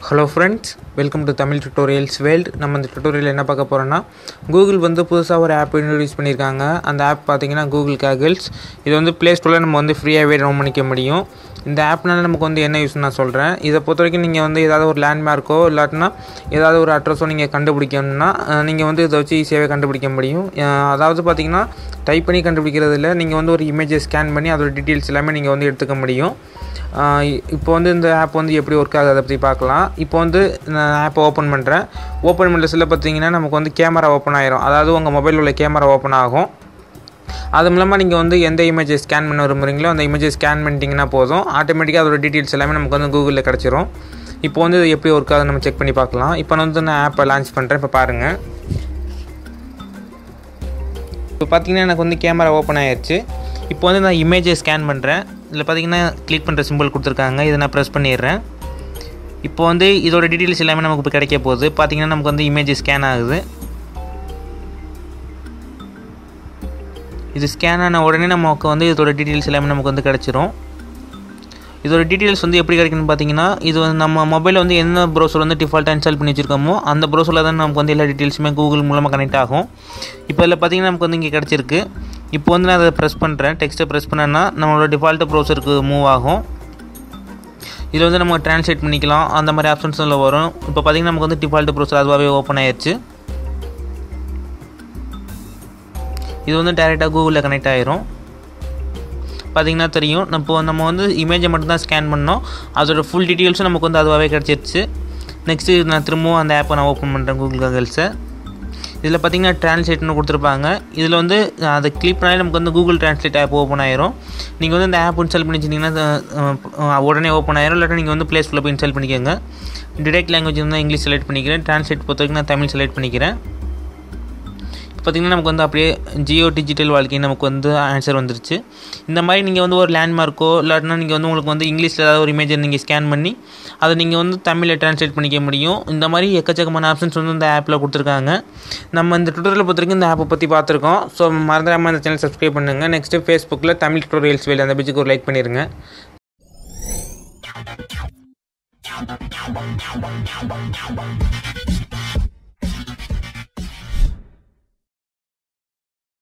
Hello friends, welcome to Tamil tutorials world. நம்ம இந்த tutorial என்ன பார்க்க போகிறோன்னா, கூகுள் புதுசாக ஒரு ஆப் இன்ட்ரடியூஸ் பண்ணியிருக்காங்க. அந்த ஆப் பார்த்திங்கன்னா கூகுள் காகிள்ஸ். இது ப்ளே ஸ்டோரில் நம்ம ஃப்ரீயாகவே டவுன் பண்ணிக்க முடியும். இந்த ஆப்னால நமக்கு என்ன யூஸ்னு நான் சொல்கிறேன். இதை பொறுத்த வரைக்கும் நீங்கள் ஏதாவது ஒரு லேண்ட்மார்க்கோ இல்லாட்டினா ஏதாவது ஒரு அட்ரஸோ நீங்கள் கண்டுபிடிக்கணும்னா நீங்கள் இதை வச்சு ஈஸியாகவே கண்டுபிடிக்க முடியும். அதாவது பார்த்திங்கன்னா டைப் பண்ணி கண்டுபிடிக்கிறது இல்லை, நீங்கள் ஒரு இமேஜை ஸ்கேன் பண்ணி அதோட டீட்டெயில்ஸ் எல்லாமே நீங்கள் எடுத்துக்க முடியும். இப்போ இந்த ஆப் எப்படி ஒர்க் ஆகுது அதை பற்றி பார்க்கலாம். இப்போ நான் ஆப்பை ஓப்பன் பண்ணுறேன். ஓப்பன் பண்ணுற சில பார்த்தீங்கன்னா நமக்கு கேமரா ஓப்பன் ஆகிரும். அதாவது உங்கள் மொபைல் உள்ள கேமரா ஓப்பன் ஆகும். அது மூலமாக நீங்கள் எந்த இமேஜை ஸ்கேன் பண்ண விரும்புகிறீங்களோ அந்த இமேஜை ஸ்கேன் பண்ணிட்டீங்கன்னா போதும், ஆட்டோமேட்டிக்காக அதோட டீட்டெயில்ஸ் எல்லாமே நமக்கு கூகுளில் கிடச்சிரும். இப்போ இது எப்படி ஒர்க் ஆகுது நம்ம செக் பண்ணி பார்க்கலாம். இப்போ நான் ஆப்பை லான்ச் பண்ணுறேன். இப்போ பாருங்கள், இப்போ பார்த்தீங்கன்னா எனக்கு கேமரா ஓப்பன் ஆகிடுச்சு. இப்போ நான் இமேஜை ஸ்கேன் பண்ணுறேன். இதில் பார்த்தீங்கன்னா கிளிக் பண்ணுற சிம்பிள் கொடுத்துருக்காங்க. இதை நான் ப்ரெஸ் பண்ணிடுறேன். இப்போ இதோட டீட்டெயில்ஸ் எல்லாமே நமக்கு இப்போ கிடைக்க போகுது. பார்த்தீங்கன்னா நமக்கு இமேஜ் ஸ்கேன் ஆகுது. இது ஸ்கேன் ஆன உடனே நமக்கு இதோட டீட்டெயில்ஸ் எல்லாமே நமக்கு கிடச்சிரும். இதோட டீட்டெயில்ஸ் எப்படி கிடைக்குன்னு பார்த்தீங்கன்னா, இது நம்ம மொபைலில் என்ன ப்ரௌசர் டிஃபால்ட்டாக இன்ஸ்டால் பண்ணி வச்சுருக்கோமோ அந்த ப்ரௌசரில் தான் நமக்கு எல்லா டீட்டெயில்ஸுமே கூகுள் மூலமாக கனெக்ட் ஆகும். இப்போ இதில் பார்த்தீங்கன்னா நமக்கு இங்கே கிடச்சிருக்கு. இப்போ நான் அதை ப்ரெஸ் பண்ணுறேன். டெக்ஸ்ட்டை ப்ரெஸ் பண்ணேன்னா நம்மளோட டிஃபால்ட்டு ப்ரௌசருக்கு மூவ் ஆகும். இதில் நம்ம ட்ரான்ஸ்லேட் பண்ணிக்கலாம், அந்த மாதிரி ஆப்ஷன்ஸ் இதில் வரும். இப்போ பார்த்தீங்கன்னா நமக்கு டிஃபால்ட்டு ப்ரௌசர் அதுவாகவே ஓப்பன் ஆயிடுச்சு. இது டேரெக்டாக கூகுளில் கனெக்ட் ஆகிரும். பார்த்திங்கன்னா தெரியும், நம்ம இமேஜை மட்டும்தான் ஸ்கேன் பண்ணோம், அதோட ஃபுல் டீட்டெயில்ஸும் நமக்கு அதுவாகவே கிடச்சிருச்சு. நெக்ஸ்ட்டு நான் திரும்பவும் அந்த ஆப்பை நான் ஓப்பன் பண்ணுறேன், கூகுள் காகிள்ஸை. இதில் பார்த்திங்கன்னா ட்ரான்ஸ்லேட்னு கொடுத்துருப்பாங்க. இதில் அதை கிளிக் பண்ணாலே நமக்கு கூகுள் ட்ரான்ஸ்லேட் ஆப் ஓப்பன் ஆயிரும். நீங்கள் இந்த ஆப் இன்ஸ்டால் பண்ணி வச்சிட்டிங்கன்னா உடனே ஓப்பன் ஆயிரும். இல்லாட்டி நீங்கள் ப்ளே ஸ்டோரில் போய் இன்ஸ்டால் பண்ணிக்கோங்க. டிரெக்ட் லாங்குவேஜ் இருந்தால் இங்கிலீஷ் செலக்ட் பண்ணிக்கிறேன். ட்ரான்ஸ்லேட் பொறுத்த வரைக்கும் நான் தமிழ் செலக்ட் பண்ணிக்கிறேன். பார்த்திங்கன்னா நமக்கு அப்படியே ஜியோ டிஜிட்டல் வாழ்க்கை நமக்கு ஆன்சர் வந்துருச்சு. இந்த மாதிரி நீங்கள் ஒரு லேண்ட்மார்க்கோ இல்லாட்டினா நீங்கள் உங்களுக்கு இங்கிலீஷில் ஏதாவது ஒரு இமேஜை நீங்கள் ஸ்கேன் பண்ணி அதை நீங்கள் தமிழில் ட்ரான்ஸ்லேட் பண்ணிக்க முடியும். இந்த மாதிரி எக்கச்சக்கமான ஆப்ஷன்ஸ் இந்த ஆப்பில் கொடுத்துருக்காங்க. நம்ம இந்த டுட்டோரியலை பொறுத்த வரைக்கும் இந்த ஆப்பை பற்றி பார்த்துருக்கோம். ஸோ மறந்துடாமல் இந்த சேனல் சப்ஸ்கிரைப் பண்ணுங்கள். நெக்ஸ்ட்டு ஃபேஸ்புக்கில் தமிழ் டுட்டோரியல்ஸ் வேலை அந்த பேஜுக்கு ஒரு லைக் பண்ணிடுங்க.